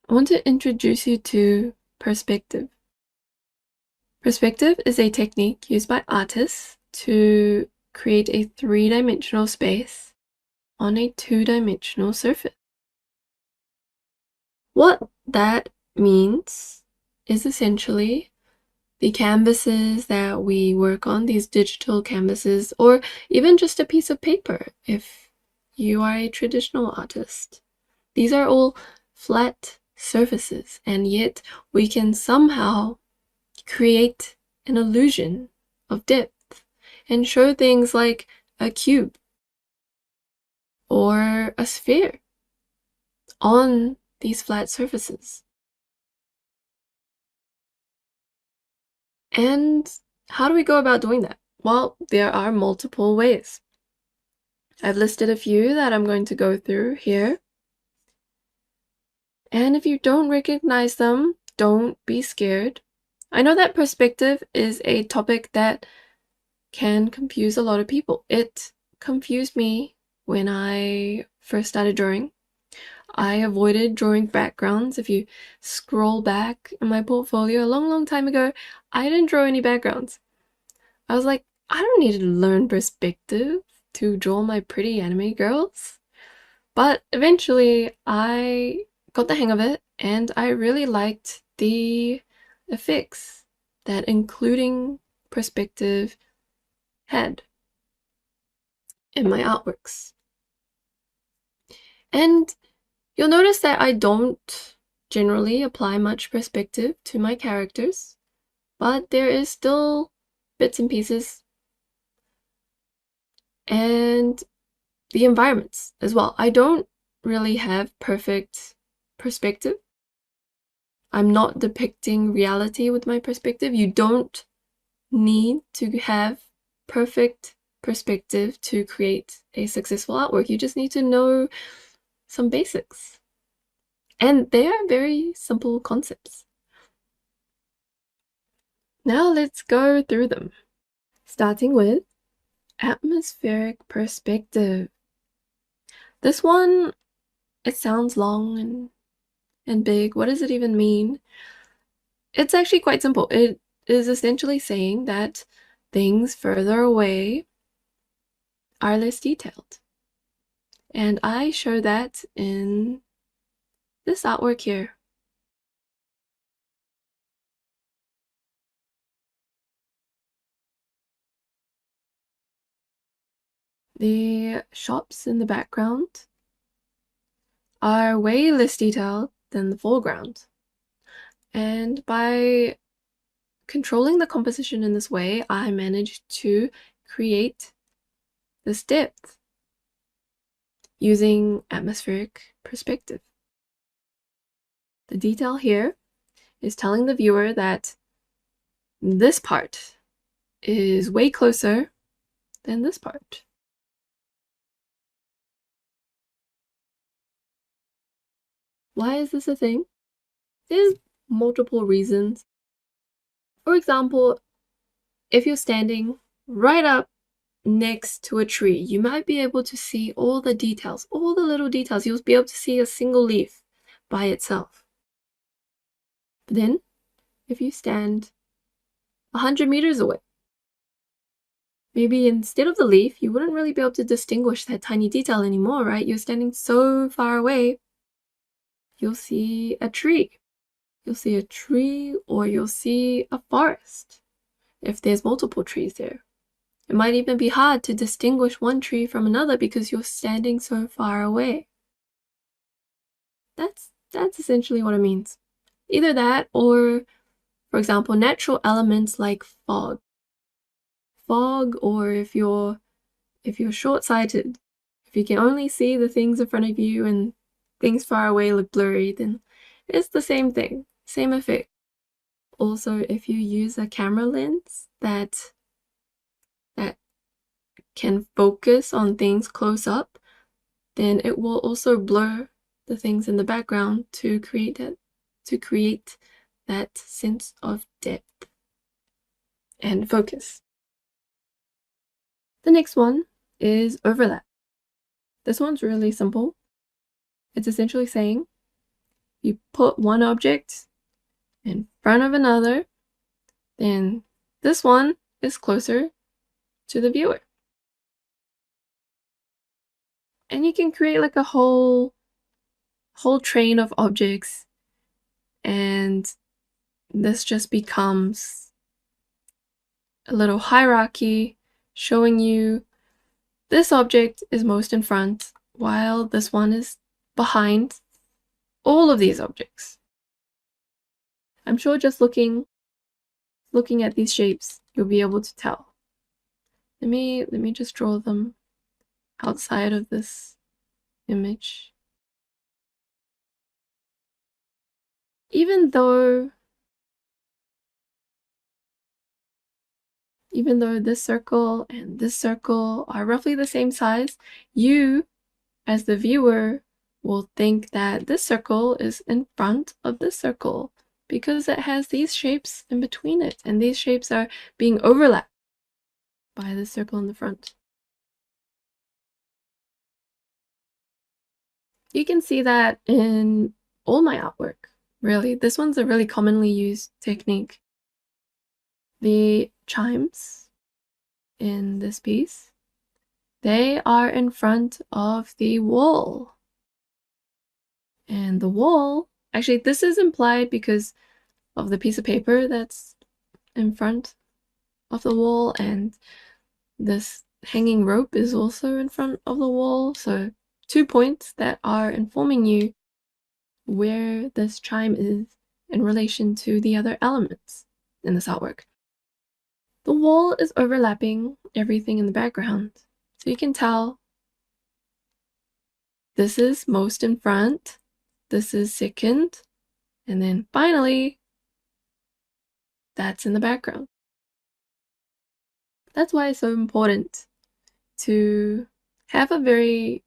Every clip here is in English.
I want to introduce you to perspective. Perspective is a technique used by artists to create a three-dimensional space on a two-dimensional surface. What that means is essentially the canvases that we work on, these digital canvases, or even just a piece of paper if you are a traditional artist. These are all flat surfaces, and yet we can somehow create an illusion of depth and show things like a cube or a sphere on these flat surfaces. And how do we go about doing that? Well, there are multiple ways. I've listed a few that I'm going to go through here. And if you don't recognize them, don't be scared. I know that perspective is a topic that can confuse a lot of people. It confused me when I first started drawing. I avoided drawing backgrounds. If you scroll back in my portfolio a long, long time ago, I didn't draw any backgrounds. I was like, I don't need to learn perspective to draw my pretty anime girls. But eventually I got the hang of it, and I really liked the effects that including perspective had in my artworks. And you'll notice that I don't generally apply much perspective to my characters, but there is still bits and pieces. And the environments as well. I don't really have perfect perspective. I'm not depicting reality with my perspective. You don't need to have perfect perspective to create a successful artwork. You just need to know some basics. And they are very simple concepts. Now let's go through them. Starting with atmospheric perspective. This one, it sounds long and big. What does it even mean? It's actually quite simple. It is essentially saying that things further away are less detailed. And I show that in this artwork here. The shops in the background are way less detailed than the foreground. And by controlling the composition in this way, I managed to create this depth using atmospheric perspective. The detail here is telling the viewer that this part is way closer than this part. Why is this a thing? There's multiple reasons. For example, if you're standing right up next to a tree, you might be able to see all the details, all the little details. You'll be able to see a single leaf by itself. But then, if you stand 100 meters away, maybe instead of the leaf, you wouldn't really be able to distinguish that tiny detail anymore, right? You're standing so far away. You'll see a tree. You'll see a tree, or you'll see a forest if there's multiple trees there. It might even be hard to distinguish one tree from another because you're standing so far away. That's essentially what it means. Either that, or, for example, natural elements like fog. Fog, or if you're short-sighted, if you can only see the things in front of you and things far away look blurry, then it's the same thing, same effect. Also, if you use a camera lens that can focus on things close up, then it will also blur the things in the background to create that sense of depth and focus. The next one is overlap. This one's really simple. It's essentially saying you put one object in front of another, then this one is closer to the viewer. And you can create like a whole train of objects, and this just becomes a little hierarchy showing you this object is most in front while this one is behind all of these objects. I'm sure just looking at these shapes, you'll be able to tell. Let me just draw them outside of this image. Even though this circle and this circle are roughly the same size, you, as the viewer, will think that this circle is in front of this circle because it has these shapes in between it, and these shapes are being overlapped by the circle in the front. You can see that in all my artwork, really. This one's a really commonly used technique. The chimes in this piece, they are in front of the wall. And the wall, actually this is implied because of the piece of paper that's in front of the wall, and this hanging rope is also in front of the wall. So 2 points that are informing you where this chime is in relation to the other elements in this artwork. The wall is overlapping everything in the background, so you can tell this is most in front, this is second, and then finally that's in the background. That's why it's so important to have a very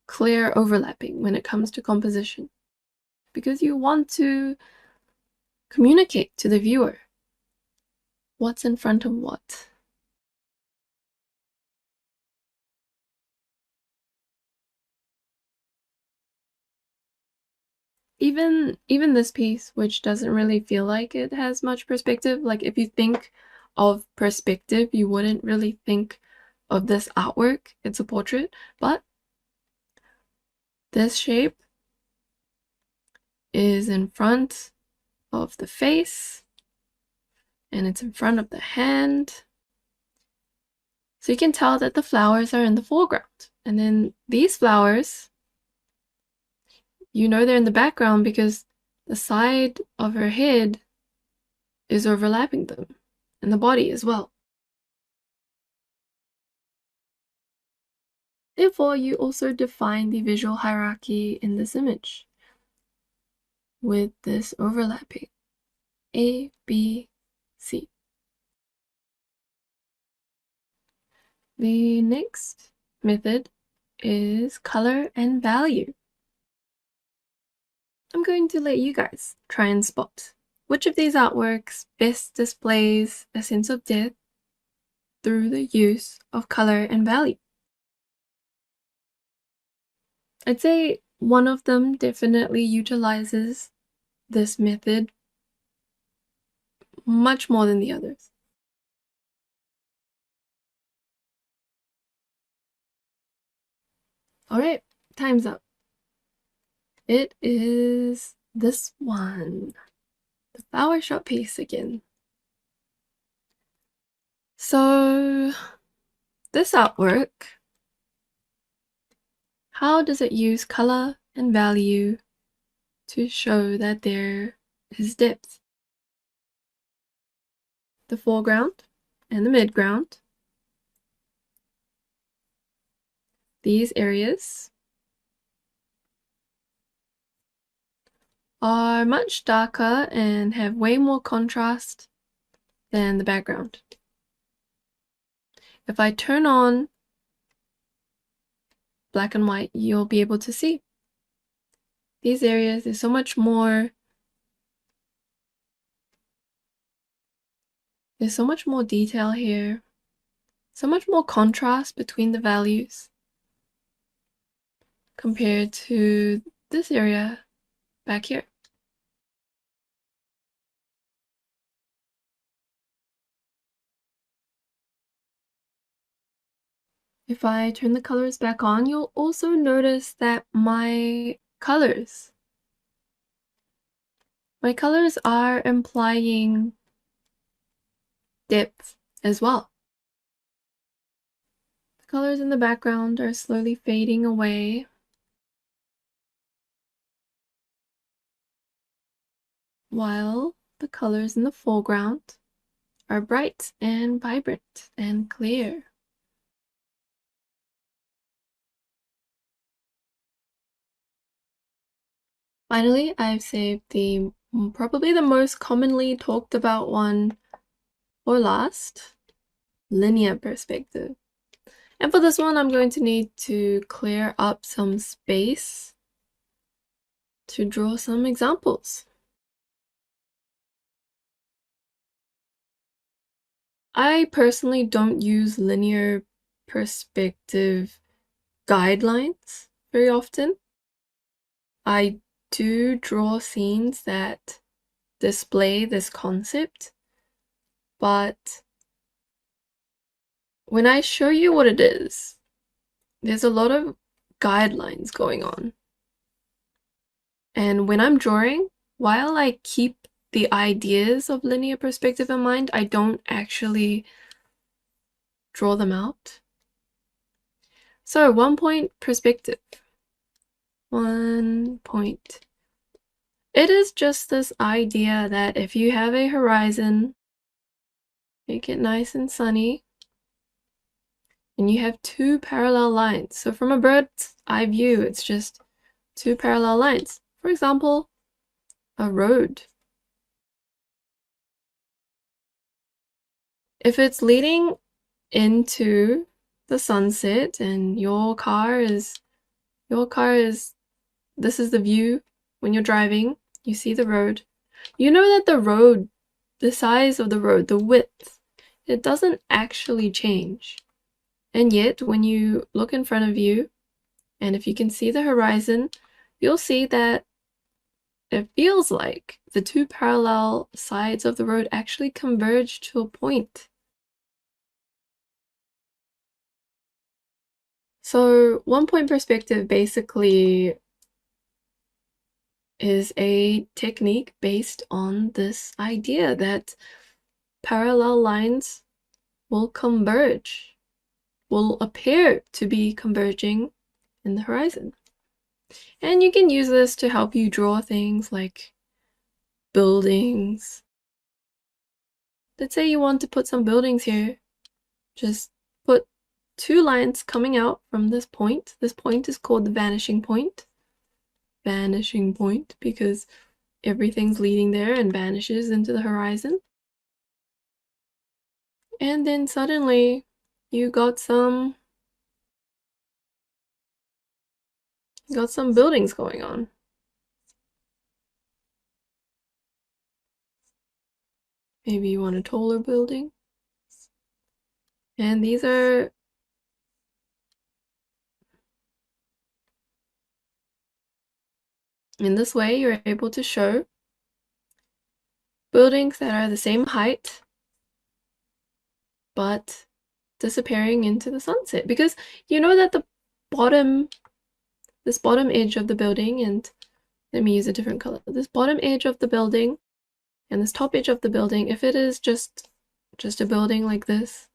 clear overlapping when it comes to composition, because you want to communicate to the viewer what's in front of what. Even this piece, which doesn't really feel like it has much perspective, like if you think of perspective, you wouldn't really think of this artwork. It's a portrait, but this shape is in front of the face, and it's in front of the hand. So you can tell that the flowers are in the foreground. And then these flowers, you know they're in the background because the side of her head is overlapping them, and the body as well. Therefore, you also define the visual hierarchy in this image with this overlapping A, B, C. The next method is color and value. I'm going to let you guys try and spot which of these artworks best displays a sense of depth through the use of color and value. I'd say one of them definitely utilizes this method much more than the others. Alright, time's up. It is this one, the flower shop piece again. So this artwork, how does it use color and value to show that there is depth? The foreground and the midground, these areas are much darker and have way more contrast than the background. If I turn on black and white, you'll be able to see these areas. There's so much more detail here, so much more contrast between the values compared to this area back here. If I turn the colors back on, you'll also notice that my colors are implying depth as well. The colors in the background are slowly fading away, while the colors in the foreground are bright and vibrant and clear. Finally, I've saved the probably the most commonly talked about one for last, linear perspective. And for this one, I'm going to need to clear up some space to draw some examples. I personally don't use linear perspective guidelines very often. I do draw scenes that display this concept, but when I show you what it is, there's a lot of guidelines going on. And when I'm drawing, while I keep the ideas of linear perspective in mind, I don't actually draw them out. So 1 point perspective. 1 point. It is just this idea that if you have a horizon, make it nice and sunny, and you have two parallel lines. So from a bird's eye view, it's just two parallel lines. For example, a road. If it's leading into the sunset and your car is, this is the view when you're driving, you see the road. You know that the road, the size of the road, the width, it doesn't actually change. And yet, when you look in front of you, and if you can see the horizon, you'll see that it feels like the two parallel sides of the road actually converge to a point. So 1 point perspective basically is a technique based on this idea that parallel lines will converge, will appear to be converging in the horizon. And you can use this to help you draw things like buildings. Let's say you want to put some buildings here. Just put two lines coming out from this point. This point is called the vanishing point. Vanishing point because everything's leading there and vanishes into the horizon. And then suddenly you got some buildings going on. Maybe you want a taller building. And these are in this way you're able to show buildings that are the same height but disappearing into the sunset, because you know that this bottom edge of the building, and let me use a different color, this bottom edge of the building and this top edge of the building, if it is just a building like this,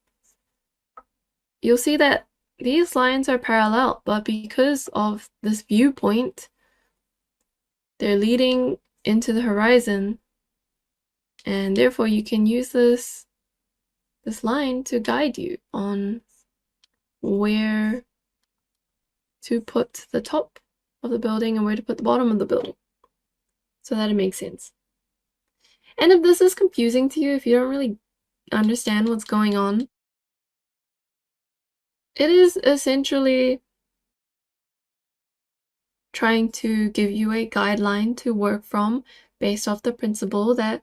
you'll see that these lines are parallel, but because of this viewpoint, they're leading into the horizon, and therefore you can use this line to guide you on where to put the top of the building and where to put the bottom of the building, so that it makes sense. And if this is confusing to you, if you don't really understand what's going on, it is essentially trying to give you a guideline to work from based off the principle that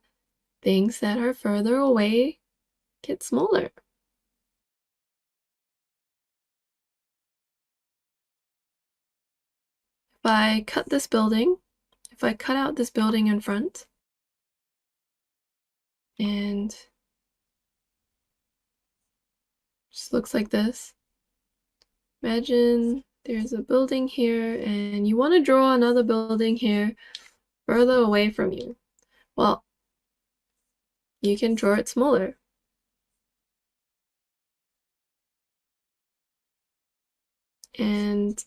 things that are further away get smaller. If I cut this building, if I cut out this building in front and just looks like this. Imagine there's a building here and you want to draw another building here further away from you. Well, you can draw it smaller. And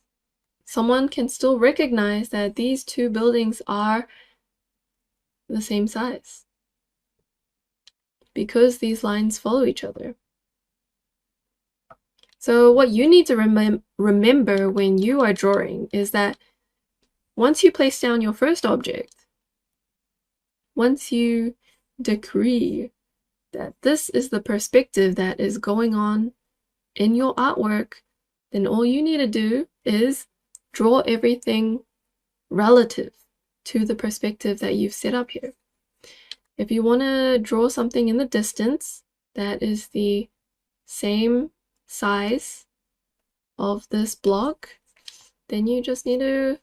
someone can still recognize that these two buildings are the same size because these lines follow each other. So what you need to remember when you are drawing is that once you place down your first object, once you decree that this is the perspective that is going on in your artwork, then all you need to do is draw everything relative to the perspective that you've set up here. If you want to draw something in the distance that is the same size of this block, then you just need to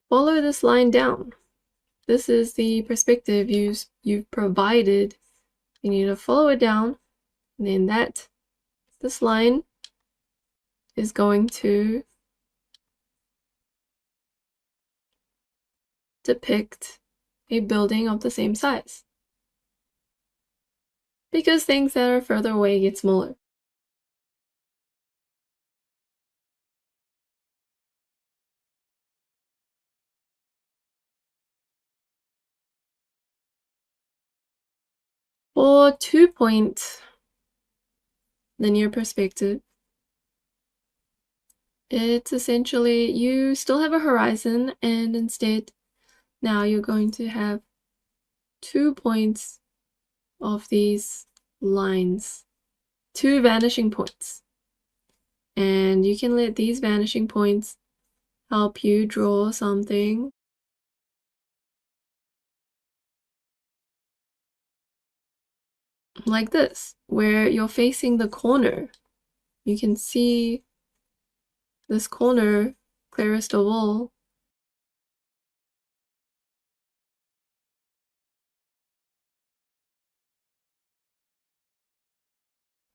follow this line down. This is the perspective you've provided. You need to follow it down, and then this line is going to depict a building of the same size. Because things that are further away get smaller. For 2-point linear perspective, it's essentially you still have a horizon, and instead now you're going to have 2 points of these lines, 2 vanishing points. And you can let these vanishing points help you draw something like this, where you're facing the corner. You can see this corner clearest of all.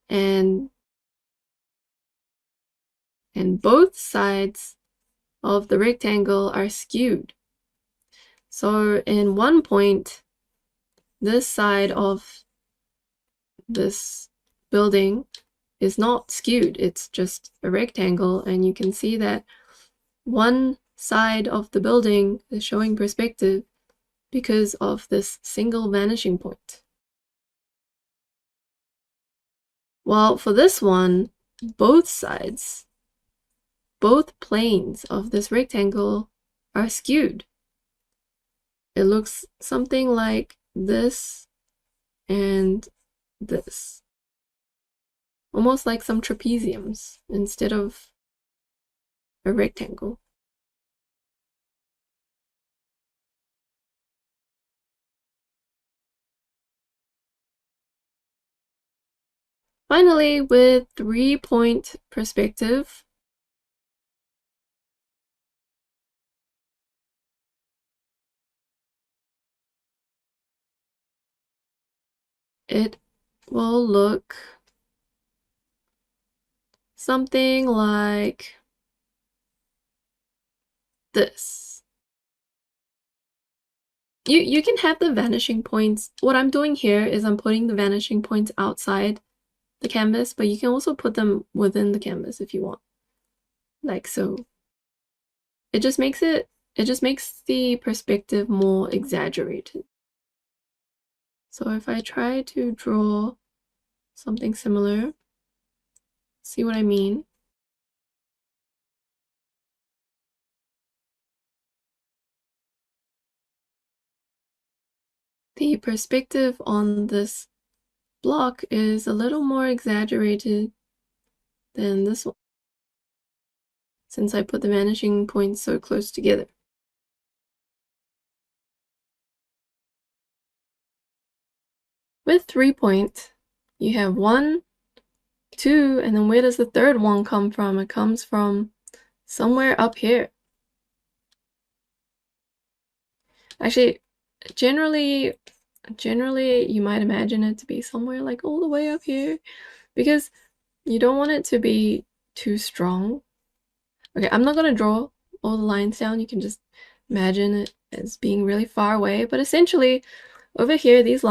And both sides of the rectangle are skewed. So in one point, this side of this building is not skewed, it's just a rectangle, and you can see that one side of the building is showing perspective because of this single vanishing point. Well, for this one, both sides, both planes of this rectangle are skewed. It looks something like this and this. Almost like some trapeziums instead of a rectangle. Finally, with 3-point perspective, it will look something like this. You can have the vanishing points. What I'm doing here is I'm putting the vanishing points outside the canvas, but you can also put them within the canvas if you want, like so. It just makes the perspective more exaggerated. So if I try to draw something similar, see what I mean? The perspective on this block is a little more exaggerated than this one, since I put the vanishing points so close together. With 3-point, you have 1, 2, and then where does the third one come from? It comes from somewhere up here. Actually, generally you might imagine it to be somewhere like all the way up here, because you don't want it to be too strong. Okay, I'm not gonna draw all the lines down. You can just imagine it as being really far away. But essentially, over here, these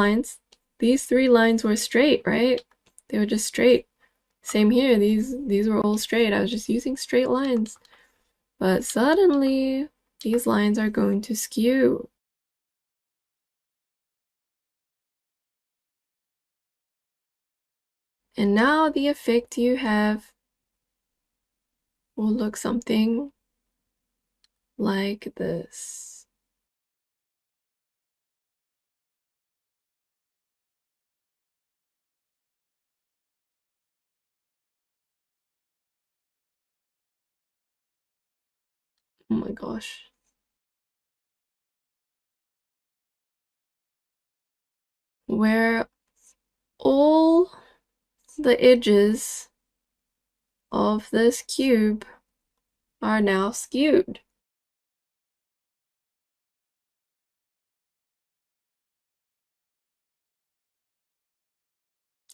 three lines were straight, right? They were just straight. Same here, these were all straight. I was just using straight lines. But suddenly, these lines are going to skew. And now the effect you have will look something like this. Oh my gosh. Where all the edges of this cube are now skewed.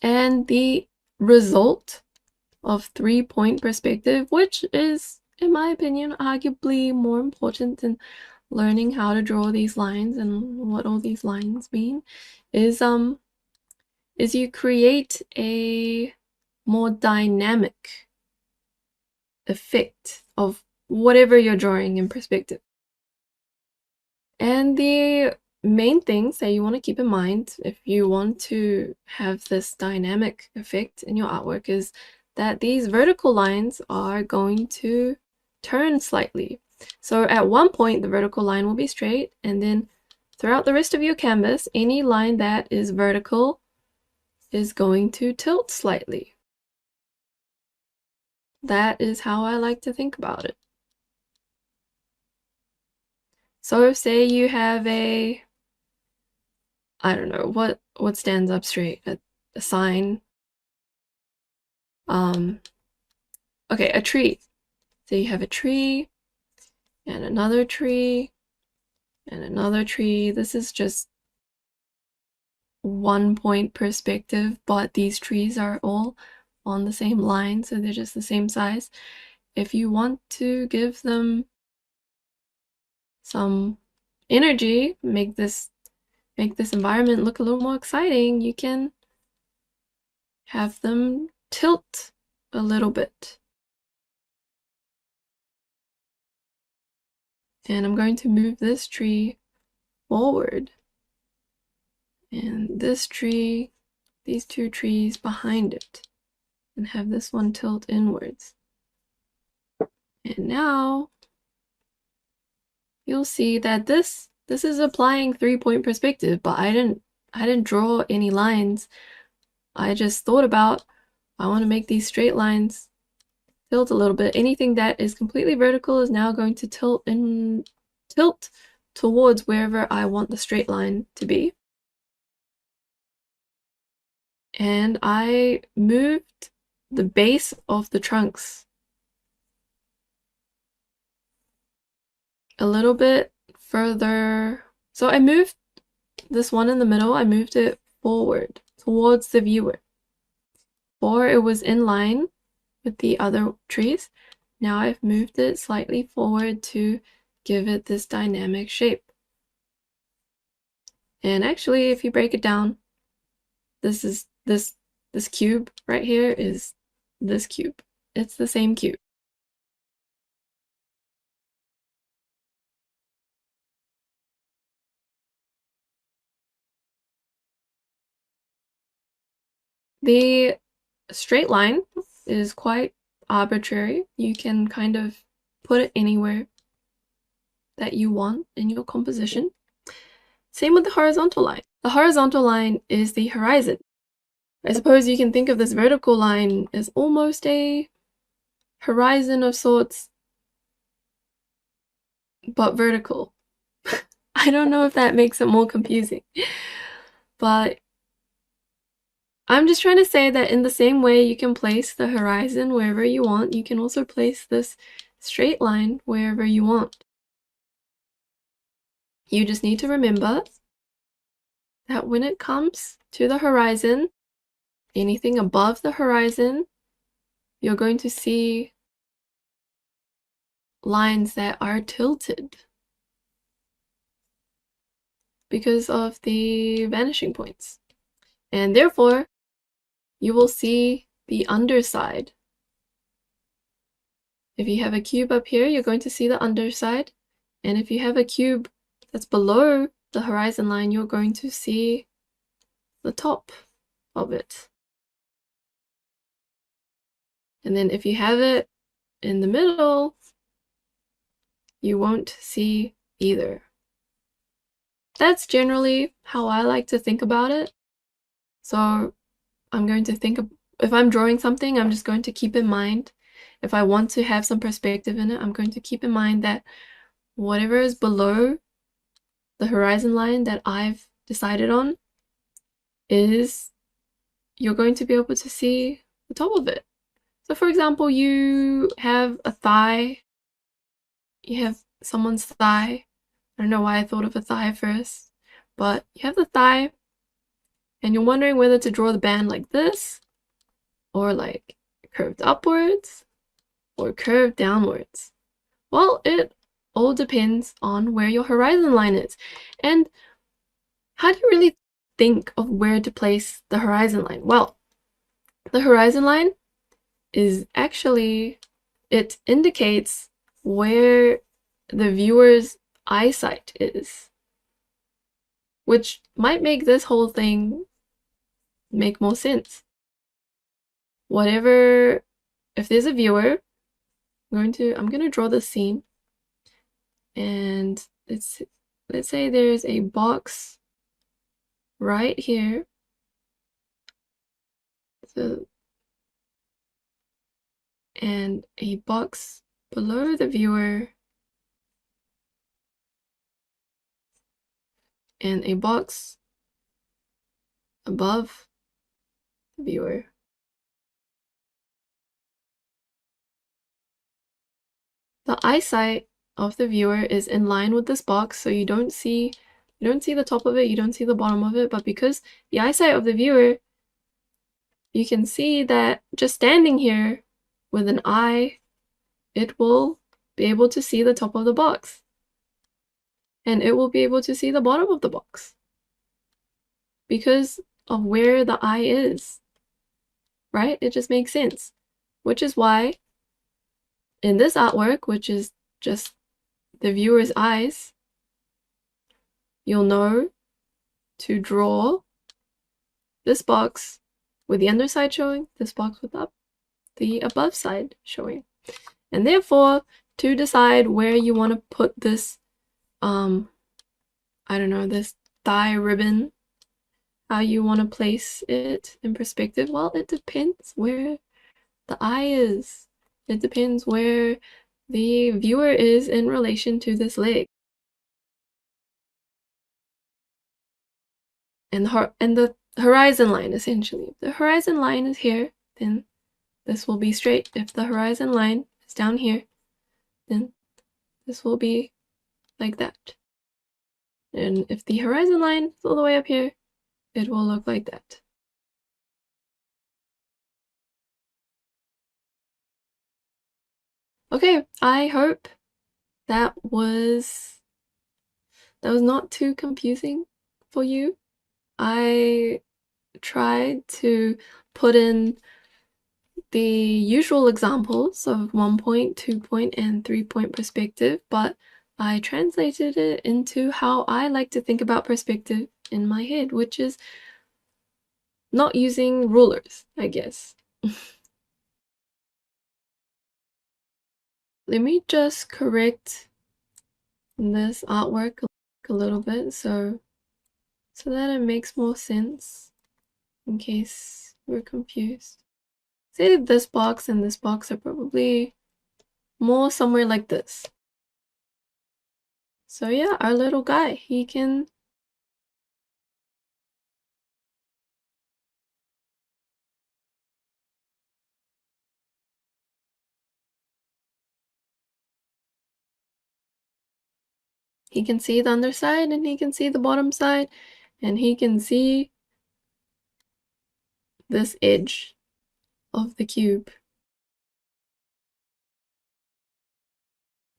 And the result of 3-point perspective, which is, in my opinion, arguably more important than learning how to draw these lines and what all these lines mean, is you create a more dynamic effect of whatever you're drawing in perspective. And the main things that you want to keep in mind if you want to have this dynamic effect in your artwork is that these vertical lines are going to turn slightly. So at one point, the vertical line will be straight, and then throughout the rest of your canvas, any line that is vertical is going to tilt slightly. That is how I like to think about it. So say you have I don't know, what stands up straight? A sign. Okay, a tree. So you have a tree, and another tree, and another tree. This is just 1-point perspective, but these trees are all on the same line, so they're just the same size. If you want to give them some energy, make this environment look a little more exciting, you can have them tilt a little bit. And I'm going to move this tree forward. And this tree, these two trees behind it. And have this one tilt inwards. And now you'll see that this is applying 3-point perspective, but I didn't draw any lines. I just thought about, I want to make these straight lines tilt a little bit. Anything that is completely vertical is now going to tilt towards wherever I want the straight line to be. And I moved the base of the trunks a little bit further. So I moved this one in the middle, I moved it forward towards the viewer. Before it was in line with the other trees. Now I've moved it slightly forward to give it this dynamic shape. And actually, if you break it down, this cube right here is this cube. It's the same cube. The straight line is quite arbitrary. You can kind of put it anywhere that you want in your composition. Same with the horizontal line. The horizontal line is the horizon. I suppose you can think of this vertical line as almost a horizon of sorts, but vertical. I don't know if that makes it more confusing, but I'm just trying to say that in the same way you can place the horizon wherever you want, you can also place this straight line wherever you want. You just need to remember that when it comes to the horizon, anything above the horizon, you're going to see lines that are tilted because of the vanishing points. And therefore, you will see the underside. If you have a cube up here, you're going to see the underside. And if you have a cube that's below the horizon line, you're going to see the top of it. And then if you have it in the middle, you won't see either. That's generally how I like to think about it. So I'm going to think of, if I'm drawing something, I'm just going to keep in mind, if I want to have some perspective in it, I'm going to keep in mind that whatever is below the horizon line that I've decided on is, you're going to be able to see the top of it. So for example, you have a thigh, you have someone's thigh. I don't know why I thought of a thigh first, but you have the thigh and you're wondering whether to draw the band like this, or like curved upwards, or curved downwards. Well, it all depends on where your horizon line is. And how do you really think of where to place the horizon line? Well, the horizon line is actually, it indicates where the viewer's eyesight is, which might make this whole thing make more sense. Whatever, if there's a viewer, I'm going to draw the scene, and let's say there's a box right here. So, and a box below the viewer, and a box above the viewer. The eyesight of the viewer is in line with this box, so you don't see the top of it, you don't see the bottom of it, but because the eyesight of the viewer, you can see that just standing here with an eye, it will be able to see the top of the box. And it will be able to see the bottom of the box because of where the eye is, right? It just makes sense, which is why in this artwork, which is just the viewer's eyes, you'll know to draw this box with the underside showing, this box with the above side showing. And therefore, to decide where you want to put this, I don't know, this thigh ribbon, how you want to place it in perspective, well, it depends where the eye is. It depends where the viewer is in relation to this leg. And the horizon line, essentially. If the horizon line is here, then this will be straight. If the horizon line is down here, then this will be like that. And if the horizon line is all the way up here, it will look like that. Okay, I hope that was not too confusing for you. I tried to put in the usual examples of 1-point, 2-point, and 3-point perspective, but I translated it into how I like to think about perspective in my head, which is not using rulers, I guess. Let me just correct this artwork a little bit so that it makes more sense in case we're confused. Say this box and this box are probably more somewhere like this. So yeah, our little guy, he can He can see the underside and he can see the bottom side and he can see this edge of the cube.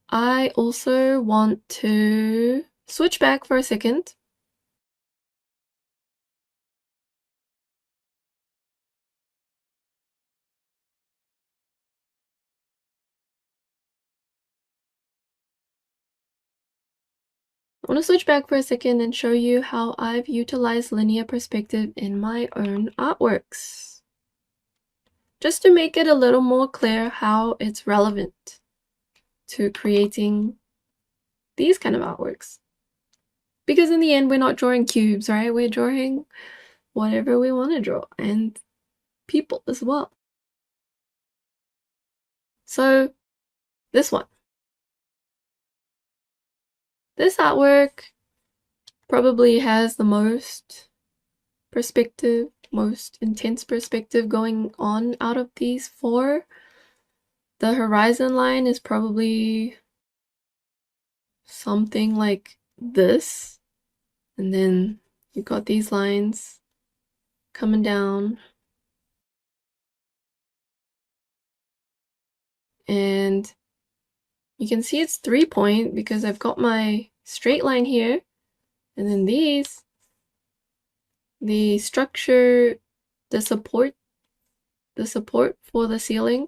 I also want to switch back for a second. I want to switch back for a second and show you how I've utilized linear perspective in my own artworks, just to make it a little more clear how it's relevant to creating these kind of artworks. Because in the end, we're not drawing cubes, right? We're drawing whatever we want to draw, and people as well. So this one. This artwork probably has the most perspective, most intense perspective going on out of these four. The horizon line is probably something like this. And then you've got these lines coming down. And you can see it's 3-point because I've got my straight line here. And then these, the structure, the support for the ceiling,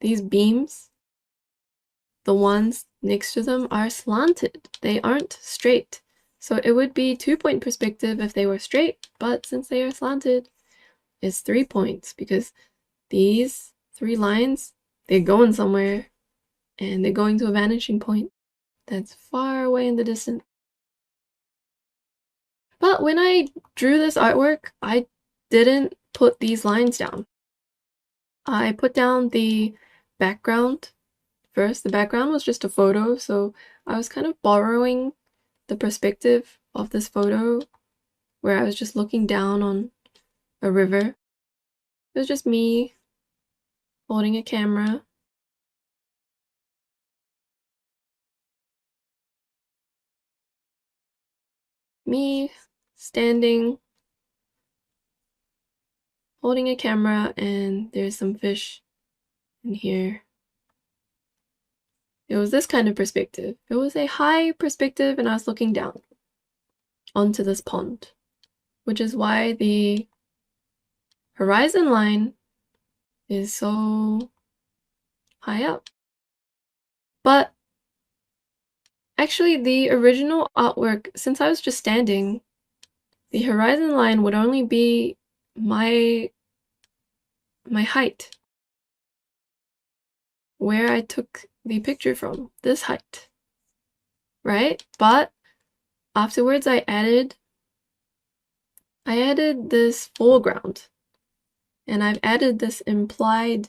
these beams, the ones next to them are slanted. They aren't straight. So it would be 2-point perspective if they were straight, but since they are slanted, it's 3 points because these 3 lines, they're going somewhere and they're going to a vanishing point that's far away in the distance. But when I drew this artwork, I didn't put these lines down. I put down the background first. The background was just a photo, so I was kind of borrowing the perspective of this photo where I was just looking down on a river. It was just me holding a camera. Me standing, holding a camera, and there's some fish in here. It was this kind of perspective. It was a high perspective and I was looking down onto this pond, which is why the horizon line is so high up. But actually the original artwork, since I was just standing, the horizon line would only be my height, where I took the picture from, this height, right? But afterwards I added this foreground, and I've added this implied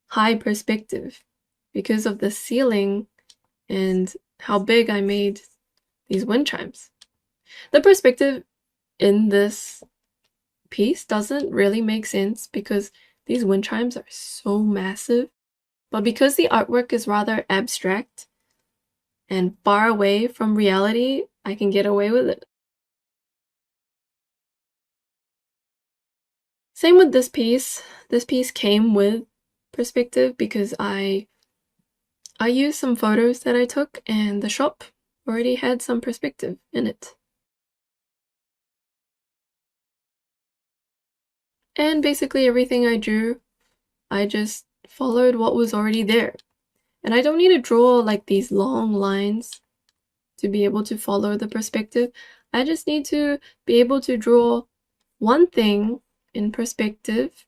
high perspective because of the ceiling and how big I made these wind chimes. The perspective in this piece doesn't really make sense because these wind chimes are so massive, but because the artwork is rather abstract and far away from reality, I can get away with it. Same with this piece. This piece came with perspective because I used some photos that I took and the shop already had some perspective in it. And basically everything I drew, I just followed what was already there. And I don't need to draw like these long lines to be able to follow the perspective. I just need to be able to draw one thing in perspective.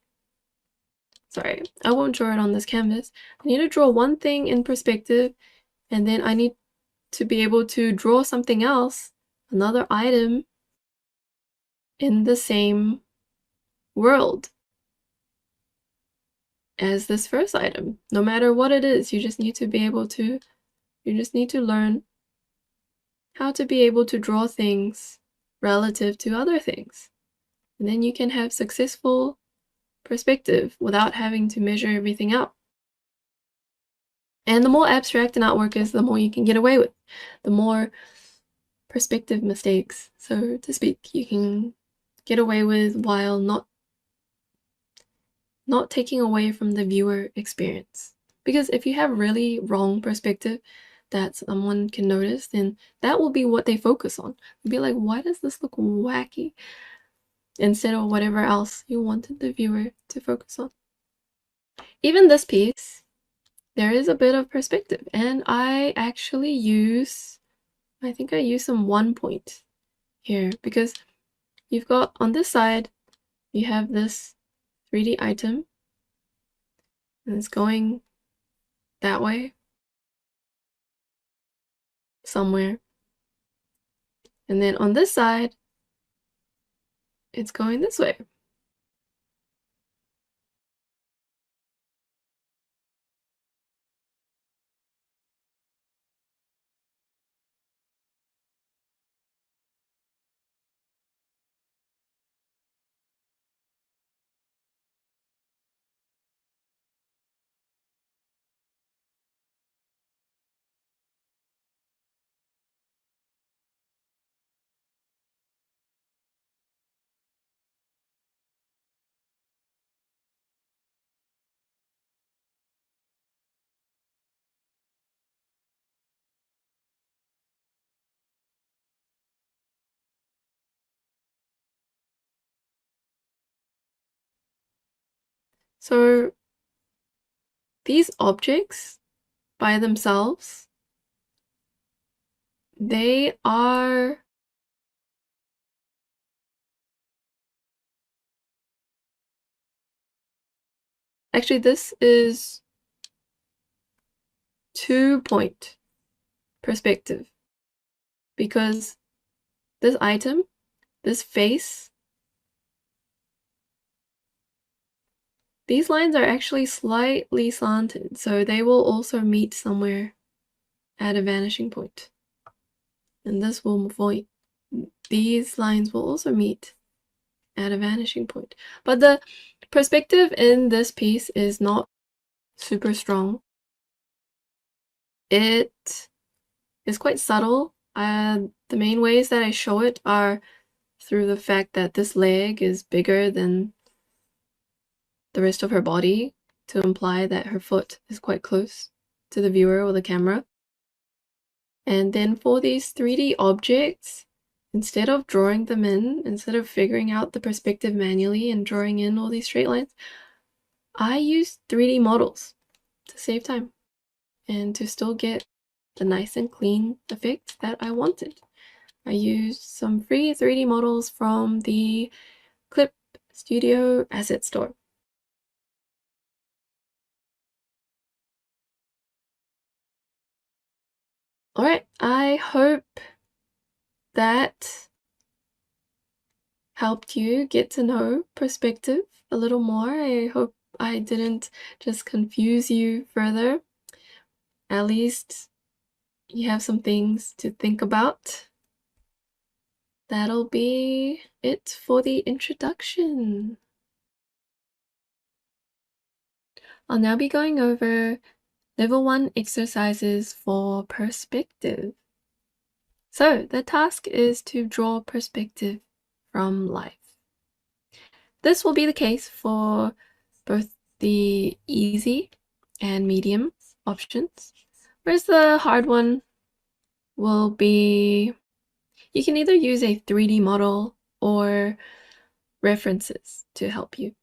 Sorry, I won't draw it on this canvas. I need to draw one thing in perspective, and then I need to be able to draw something else, another item, in the same world as this first item. No matter what it is, you just need to be able to, you just need to learn how to be able to draw things relative to other things. And then you can have successful perspective without having to measure everything out. And the more abstract an artwork is, the more you can get away with. The more perspective mistakes, so to speak, you can get away with while not taking away from the viewer experience. Because if you have really wrong perspective that someone can notice, then that will be what they focus on. They'll be like, why does this look wacky? Instead of whatever else you wanted the viewer to focus on. Even this piece, there is a bit of perspective, and I actually use, I think I use some 1 point here, because you've got on this side, you have this 3D item, and it's going that way, somewhere. And then on this side, it's going this way. So these objects by themselves, they are actually, this is 2-point perspective, because this item, this face, these lines are actually slightly slanted, so they will also meet somewhere at a vanishing point. And this will avoid, these lines will also meet at a vanishing point. But the perspective in this piece is not super strong. It is quite subtle. The main ways that I show it are through the fact that this leg is bigger than the rest of her body, to imply that her foot is quite close to the viewer or the camera. And then for these 3D objects, instead of drawing them in, instead of figuring out the perspective manually and drawing in all these straight lines, I use 3D models to save time and to still get the nice and clean effect that I wanted. I used some free 3D models from the Clip Studio Asset Store. Alright, I hope that helped you get to know perspective a little more. I hope I didn't just confuse you further. At least you have some things to think about. That'll be it for the introduction. I'll now be going over Level 1 exercises for perspective. So the task is to draw perspective from life. This will be the case for both the easy and medium options, whereas the hard one will be, you can either use a 3D model or references to help you.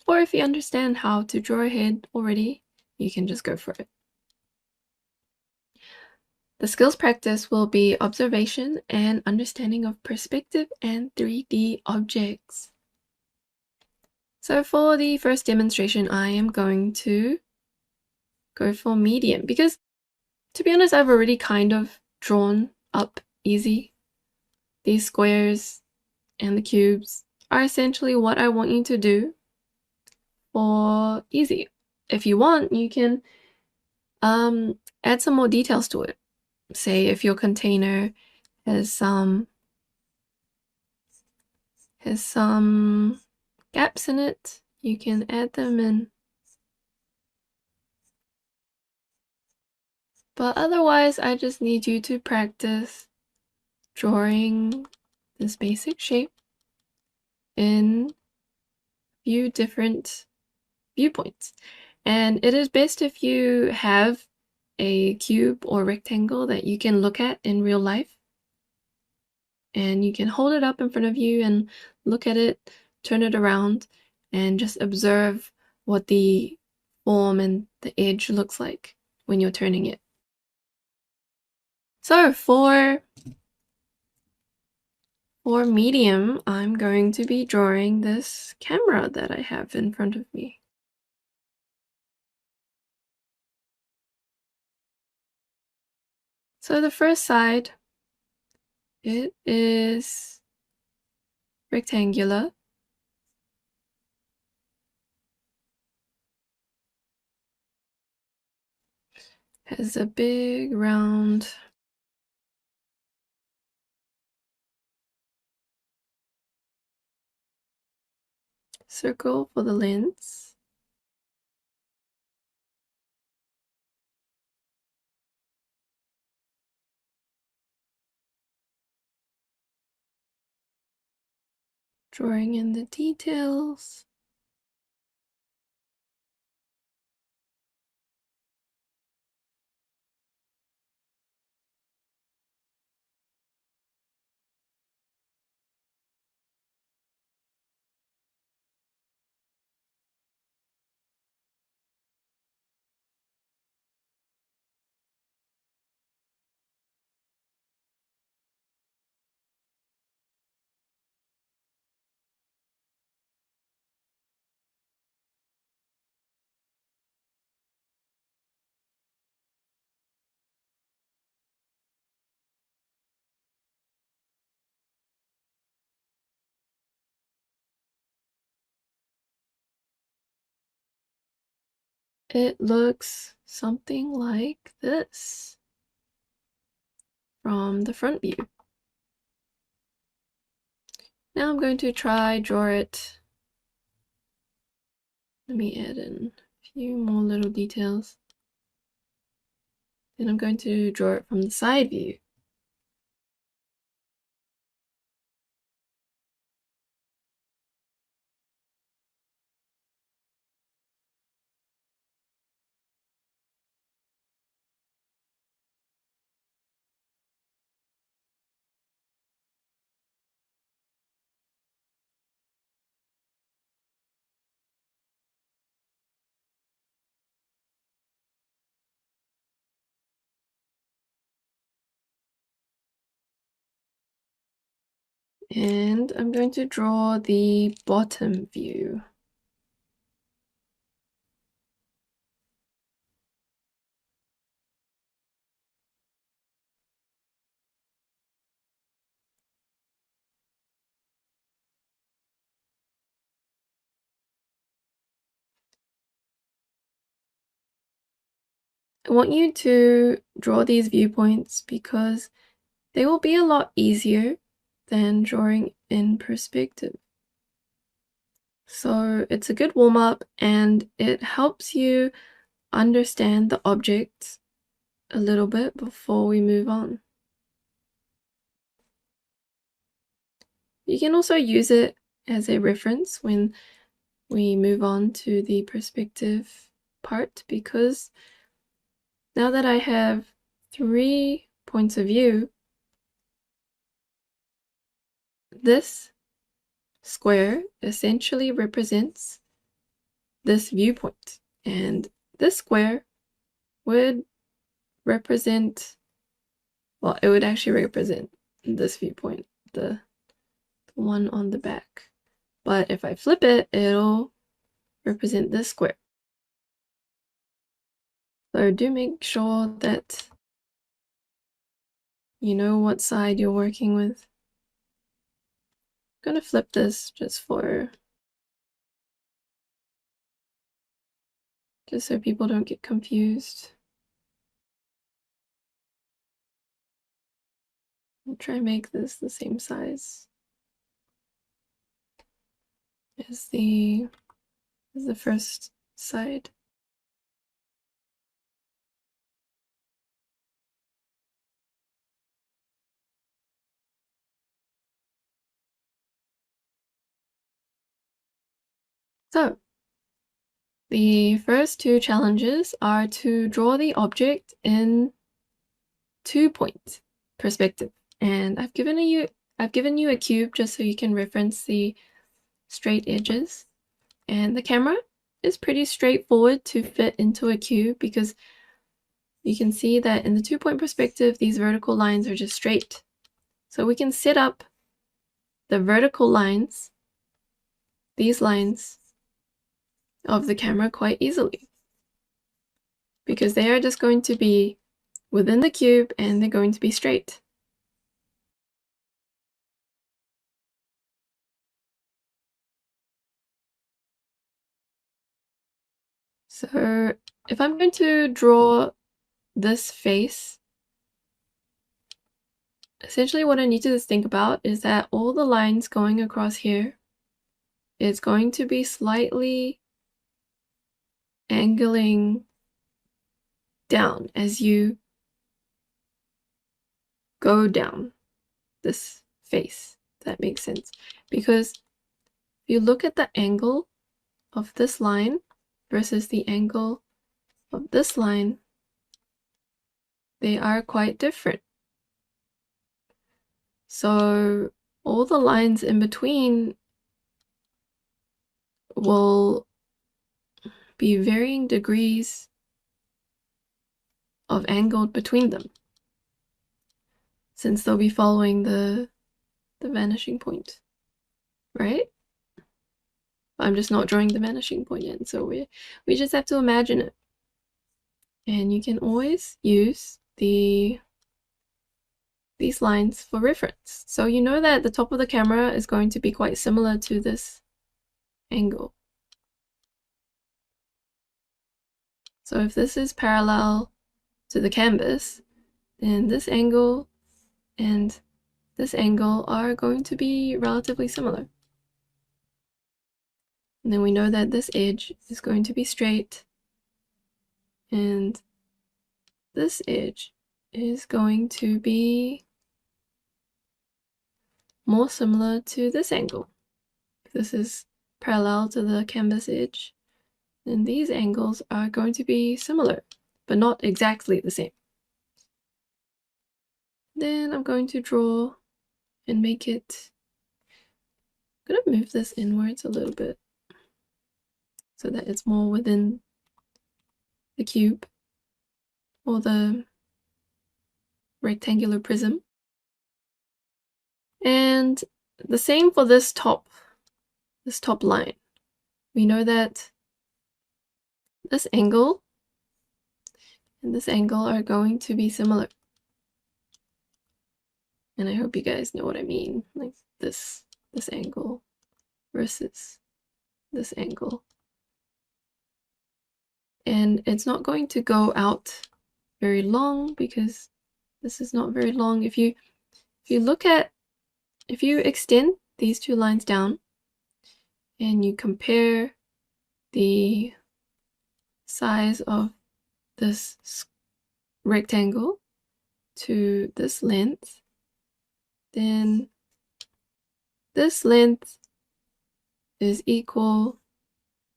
Or if you understand how to draw ahead already, you can just go for it. The skills practice will be observation and understanding of perspective and 3D objects. So for the first demonstration, I am going to go for medium, because to be honest, I've already kind of drawn up easy. These squares and the cubes are essentially what I want you to do for easy. If you want, you can add some more details to it. Say if your container has some gaps in it, you can add them in. But otherwise, I just need you to practice drawing this basic shape in a few different viewpoints. And it is best if you have a cube or rectangle that you can look at in real life. And you can hold it up in front of you and look at it, turn it around, and just observe what the form and the edge looks like when you're turning it. So for medium, I'm going to be drawing this camera that I have in front of me. So the first side, it is rectangular. Has a big round circle for the lens. Drawing in the details. It looks something like this from the front view. Now I'm going to draw it. Let me add in a few more little details. Then I'm going to draw it from the side view. And I'm going to draw the bottom view. I want you to draw these viewpoints because they will be a lot easier than drawing in perspective. So it's a good warm-up and it helps you understand the object a little bit before we move on. You can also use it as a reference when we move on to the perspective part, because now that I have 3 points of view, this square essentially represents this viewpoint, and this square would represent, well, it would actually represent this viewpoint, the one on the back. But if I flip it, it'll represent this square. So do make sure that you know what side you're working with. I'm gonna flip this just so people don't get confused. I'll try and make this the same size as the first side. So, the first two challenges are to draw the object in 2-point perspective. And I've given you a cube just so you can reference the straight edges. And the camera is pretty straightforward to fit into a cube because you can see that in the 2-point perspective, these vertical lines are just straight. So we can set up the vertical lines, these lines of the camera, quite easily because they are just going to be within the cube and they're going to be straight. So if I'm going to draw this face, essentially what I need to think about is that all the lines going across here is going to be slightly angling down as you go down this face. If that makes sense. Because if you look at the angle of this line versus the angle of this line, they are quite different. So all the lines in between will be varying degrees of angle between them, since they'll be following the vanishing point, right? I'm just not drawing the vanishing point in, so we just have to imagine it. And you can always use these lines for reference. So you know that the top of the camera is going to be quite similar to this angle. So if this is parallel to the canvas, then this angle and this angle are going to be relatively similar. And then we know that this edge is going to be straight, and this edge is going to be more similar to this angle. If this is parallel to the canvas edge, then these angles are going to be similar, but not exactly the same. Then I'm going to draw and make it, I'm going to move this inwards a little bit so that it's more within the cube or the rectangular prism. And the same for this top line. We know that this angle and this angle are going to be similar. And I hope you guys know what I mean, like this angle versus this angle. And it's not going to go out very long because this is not very long. If you extend these two lines down and you compare the size of this rectangle to this length, then this length is equal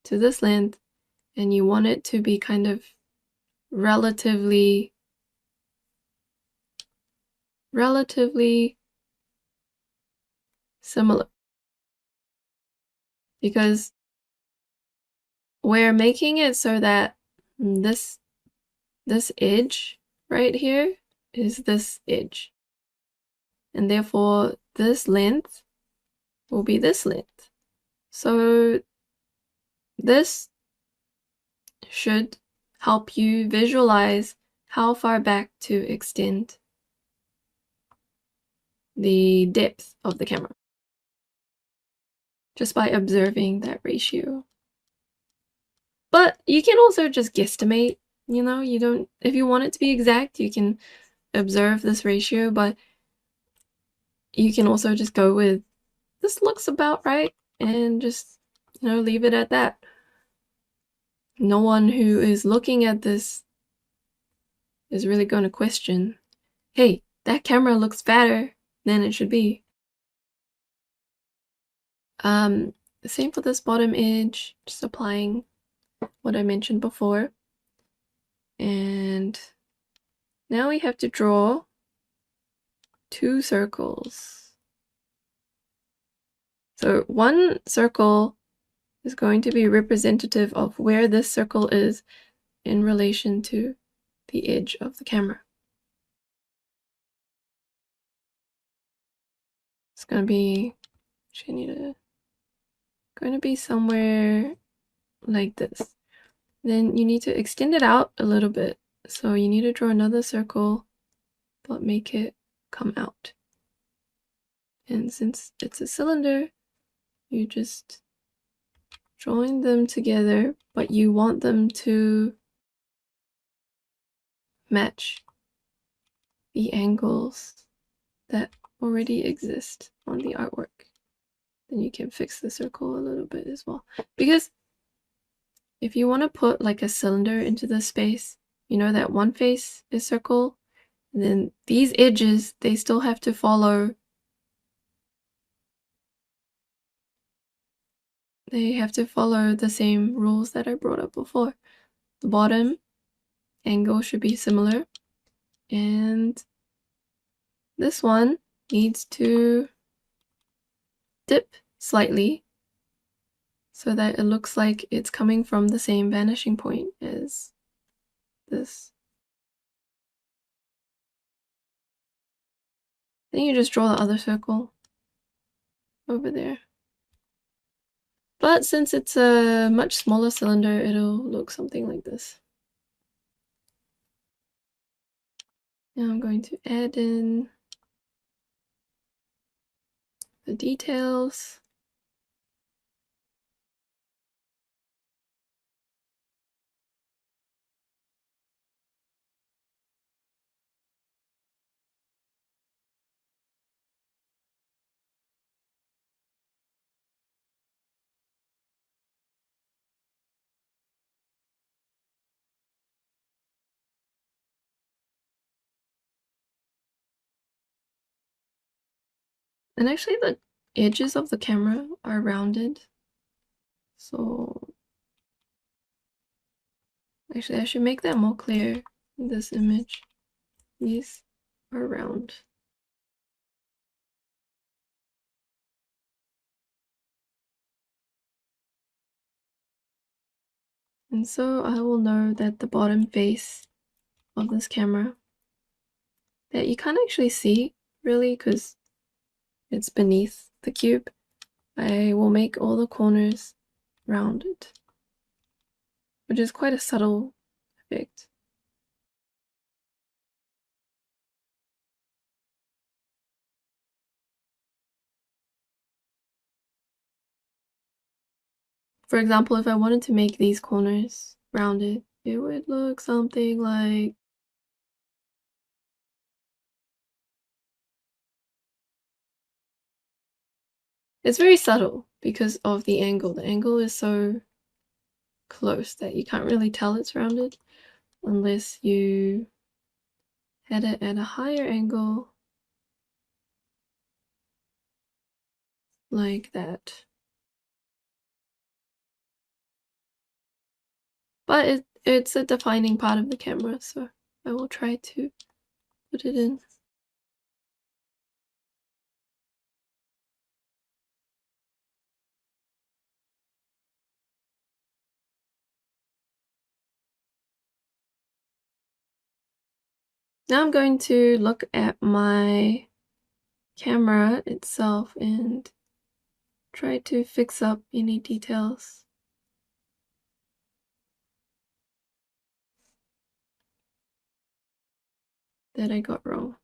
to this length, and you want it to be kind of relatively similar, because we're making it so that this edge right here is this edge, and therefore this length will be this length. So this should help you visualize how far back to extend the depth of the camera just by observing that ratio. But you can also just guesstimate, you know, if you want it to be exact, you can observe this ratio, but you can also just go with, this looks about right, and just, you know, leave it at that. No one who is looking at this is really going to question, hey, that camera looks fatter than it should be. same for this bottom edge, just applying what I mentioned before. And now we have to draw 2 circles. So one circle is going to be representative of where this circle is in relation to the edge of the camera. It's going to be somewhere like this. Then you need to extend it out a little bit. So you need to draw another circle, but make it come out. And since it's a cylinder, you just join them together, but you want them to match the angles that already exist on the artwork. Then you can fix the circle a little bit as well. Because if you want to put like a cylinder into the space, you know that one face is circle, and then these edges, they still have to follow. They have to follow the same rules that I brought up before. The bottom angle should be similar, and this one needs to dip slightly so that it looks like it's coming from the same vanishing point as this. Then you just draw the other circle over there. But since it's a much smaller cylinder, it'll look something like this. Now I'm going to add in the details. And actually the edges of the camera are rounded. So actually I should make that more clear in this image. These are round. And so I will know that the bottom face of this camera, that you can't actually see really because it's beneath the cube, I will make all the corners rounded, which is quite a subtle effect. For example, if I wanted to make these corners rounded, it would look something like it's very subtle because of the angle. The angle is so close that you can't really tell it's rounded unless you had it at a higher angle like that. But it's a defining part of the camera, so I will try to put it in. Now I'm going to look at my camera itself and try to fix up any details that I got wrong.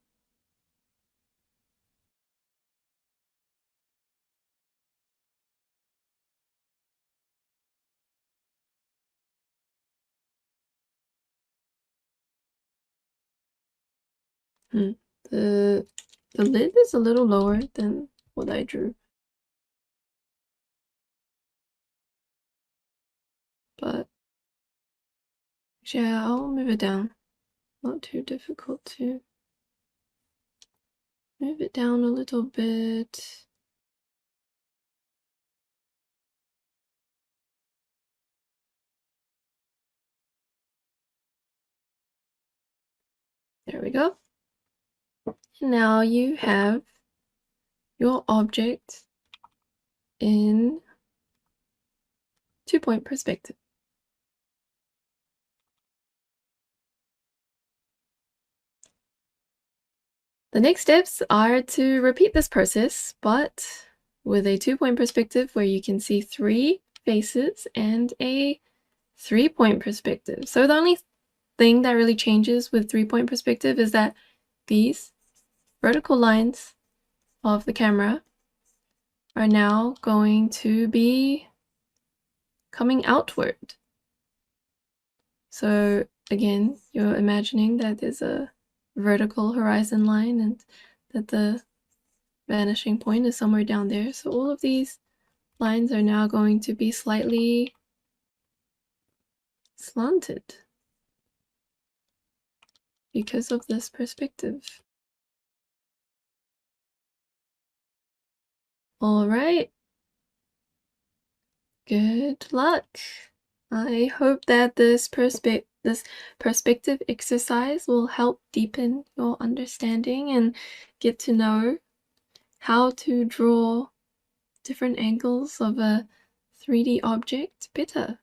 The lid is a little lower than what I drew. But yeah, I'll move it down. Not too difficult to move it down a little bit. There we go. Now you have your object in 2-point perspective. The next steps are to repeat this process, but with a 2-point perspective where you can see 3 faces and a 3-point perspective. So the only thing that really changes with 3-point perspective is that these vertical lines of the camera are now going to be coming outward. So again, you're imagining that there's a vertical horizon line and that the vanishing point is somewhere down there. So all of these lines are now going to be slightly slanted because of this perspective. All right. Good luck. I hope that this perspective exercise will help deepen your understanding and get to know how to draw different angles of a 3D object better.